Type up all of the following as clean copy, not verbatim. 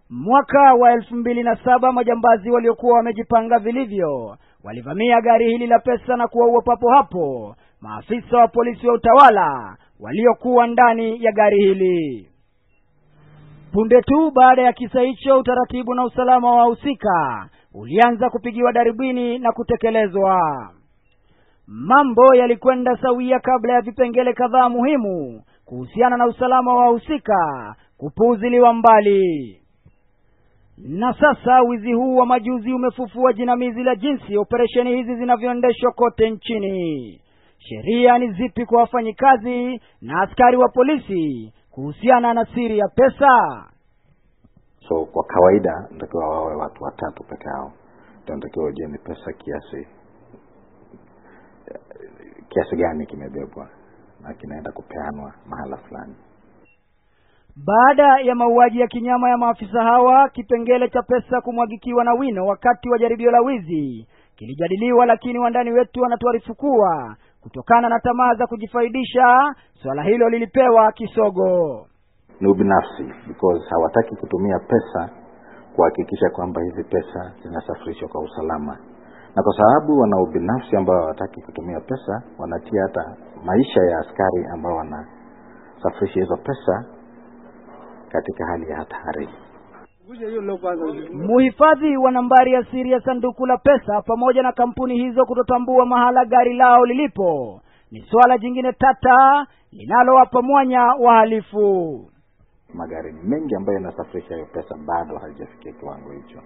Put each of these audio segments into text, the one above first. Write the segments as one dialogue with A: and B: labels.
A: Mwaka wa 2007 majambazi waliokuwa wamejipanga vilivyo walivamia gari hili la pesa na kuwaua papo hapo maafisa wa polisi wa utawala waliokuwa ndani ya gari hili. Punde tu baada ya kisa hicho, utaratibu na usalama wa wahusika ulianza kupigiwa darubini na kutekelezwa. Mambo yalikwenda sawia kabla ya vipengele kadhaa muhimu kuhusiana na usalama wa wahusika kupuuziliwa mbali. Na sasa wizi huu wa majuzi umefufua jinamizi la jinsi operesheni hizi zinavyoendeshwa kote nchini. Sheria ni zipi kwa wafanyikazi na askari wa polisi kuhusiana na siri ya pesa?
B: So kwa kawaida natakiwa wawe watu watatu peke yao. Natakiwa wajue ni pesa kiasi gani kimebebwa na kinaenda kupeanwa mahala fulani.
A: Baada ya mauaji ya kinyama ya maafisa hawa, kipengele cha pesa kumwagikiwa na wino wakati wa jaribio la wizi kilijadiliwa, lakini wandani wetu wanatuarifu kuwa kutokana na tamaa za kujifaidisha, swala hilo lilipewa kisogo.
B: Ni ubinafsi, because hawataki kutumia pesa kuhakikisha kwamba hizi pesa zinasafirishwa kwa usalama. Na kwa sababu wana ubinafsi ambao hawataki kutumia pesa, wanatia hata maisha ya askari ambao wanasafirisha hizo pesa katika hali ya hatari.
A: Muhifadhi wa nambari ya siri ya sanduku la pesa pamoja na kampuni hizo kutotambua mahala gari lao lilipo ni swala jingine tata linalowapa mwanya wahalifu.
B: Magari mengi ambayo yanasafirisha hiyo pesa bado hajafikia kiwango hicho.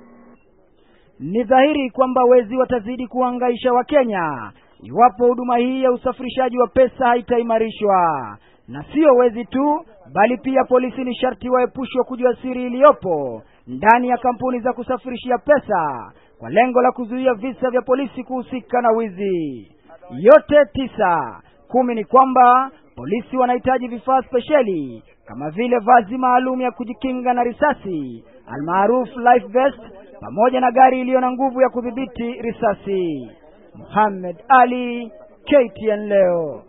A: Ni dhahiri kwamba wezi watazidi kuhangaisha Wakenya iwapo huduma hii ya usafirishaji wa pesa haitaimarishwa. Na sio wezi tu, bali pia polisi ni sharti waepushwe kujua siri iliyopo ndani ya kampuni za kusafirishia pesa kwa lengo la kuzuia visa vya polisi kuhusika na wizi. Yote 9, 10 ni kwamba polisi wanahitaji vifaa spesheli kama vile vazi maalum ya kujikinga na risasi almaarufu life vest, pamoja na gari iliyo na nguvu ya kudhibiti risasi. Muhammad Ali, KTN leo.